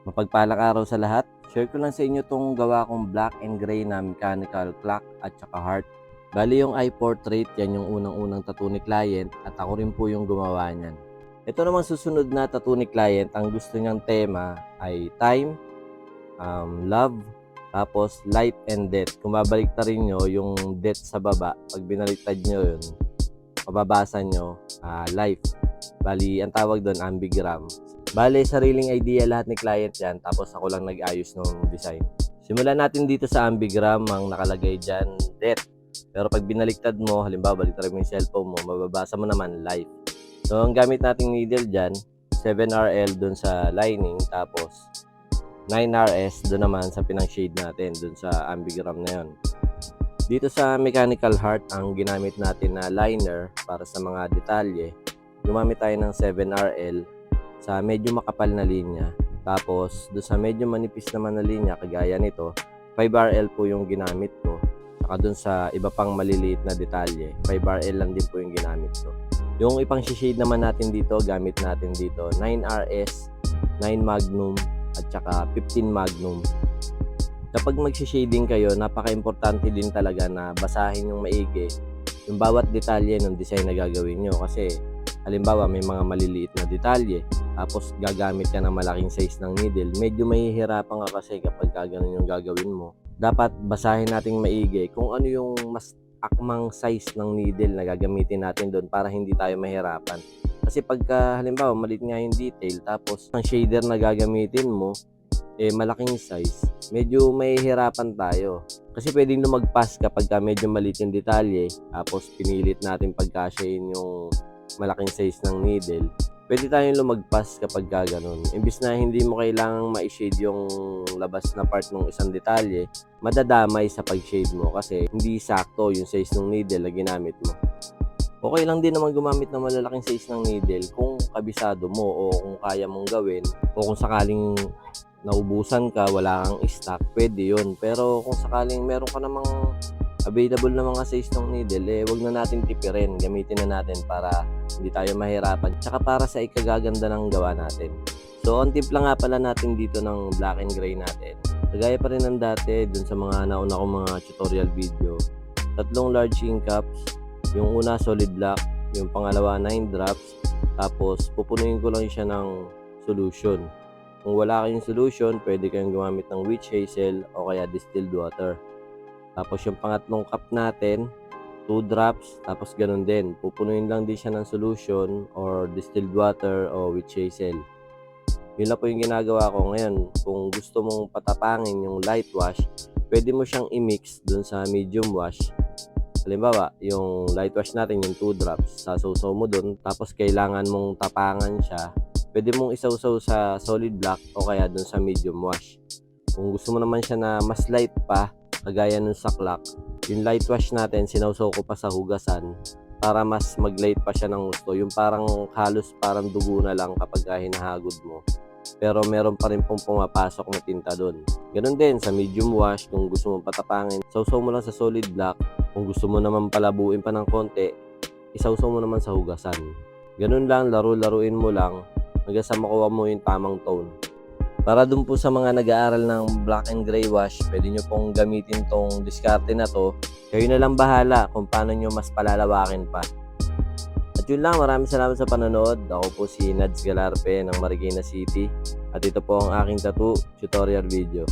Mapagpalang araw sa lahat. Share ko lang sa inyo tong gawa kong black and gray na mechanical clock at saka heart. Bali yung eye portrait, yan yung unang-unang tattoo ni client at ako rin po yung gumawa niyan. Ito naman susunod na tattoo ni client, ang gusto niyang tema ay time, love, tapos life and death. Kung babaliktarin nyo yung death sa baba, pag binaliktad nyo yun, mababasa nyo life. Bali, ang tawag doon ambigram. Bale, sariling idea lahat ni client yan, tapos ako lang nag-ayos ng design. Simulan natin dito sa ambigram, ang nakalagay dyan, death. Pero pag binaliktad mo, halimbawa baliktad mo yung cellphone mo, mababasa mo naman life. So, ang gamit nating needle dyan, 7RL dun sa lining, tapos 9RS dun naman sa pinang-shade natin, dun sa ambigram na yon. Dito sa mechanical heart, ang ginamit natin na liner para sa mga detalye, gumamit tayo ng 7RL sa medyo makapal na linya. Tapos, doon sa medyo manipis naman na linya, kagaya nito, 5RL po yung ginamit ko. Saka doon sa iba pang maliliit na detalye, 5RL lang din po yung ginamit ko. Yung ipang shade naman natin dito, gamit natin dito, 9RS, 9 Magnum, at saka 15 Magnum. Kapag magsi-shading kayo, napaka-importante din talaga na basahin yung maigi yung bawat detalye ng design na gagawin nyo. Kasi, halimbawa, may mga maliliit na detalye, tapos gagamit ka ng malaking size ng needle, medyo mahihirapan ka kasi kapag ganun yung gagawin mo. Dapat basahin nating maigi kung ano yung mas akmang size ng needle na gagamitin natin doon para hindi tayo mahirapan. Kasi pagka halimbawa maliit nga yung detail, tapos ang shader na gagamitin mo malaking size, medyo mahihirapan tayo. Kasi pwedeng lumagpas kapag medyo maliit yung detalye, tapos pinilit natin pagkasyahin yung malaking size ng needle, pwede tayong lumagpas kapag ganun. Imbis na hindi mo kailangang ma-shade yung labas na part ng isang detalye, madadamay sa pag-shade mo kasi hindi sakto yung size ng needle na ginamit mo. Okay lang din naman gumamit ng malalaking size ng needle kung kabisado mo o kung kaya mong gawin, o kung sakaling naubusan ka, wala kang stock, pwede yun. Pero kung sakaling meron ka namang available na mga size ng needle, wag na natin tipirin, gamitin na natin para hindi tayo mahirapan, tsaka para sa ikagaganda ng gawa natin. So, ang timpla nga pala natin dito ng black and gray natin, kagaya pa rin ng dati dun sa mga nauna kong mga tutorial video, 3 large ink caps, yung una solid black, yung pangalawa 9 drops, tapos pupunuin ko lang siya ng solution. Kung wala kayong solution, pwede kayong gumamit ng witch hazel o kaya distilled water. Tapos yung pangatlong cup natin, 2 drops, tapos ganun din. Pupunuin lang din siya ng solution or distilled water o witch hazel. Yun lang po yung ginagawa ko ngayon. Kung gusto mong patapangin yung light wash, pwede mo siyang i-mix dun sa medium wash. Halimbawa, yung light wash natin, yung 2 drops, sasaw mo dun, tapos kailangan mong tapangan siya, pwede mong isawsaw sa solid black o kaya dun sa medium wash. Kung gusto mo naman siya na mas light pa, kagaya nun sa clock, yung light wash natin, sinawsaw ko pa sa hugasan para mas mag-light pa siya ng gusto. Yung parang halos parang dugo na lang kapag hinahagod mo. Pero meron pa rin pong pumapasok na tinta doon. Ganun din sa medium wash, kung gusto mong patapangin, sawsaw mo lang sa solid black. Kung gusto mo naman palabuin pa ng konti, isawsaw mo naman sa hugasan. Ganun lang, laro-laruin mo lang hanggang sa makuha mo yung tamang tone. Para dun po sa mga nag-aaral ng black and gray wash, pwede nyo pong gamitin tong diskarte na to. Kayo na lang bahala kung paano nyo mas palalawakin pa. At yun lang, maraming salamat sa panonood. Ako po si Nads Galarpe ng Marikina City. At ito po ang aking tattoo tutorial video.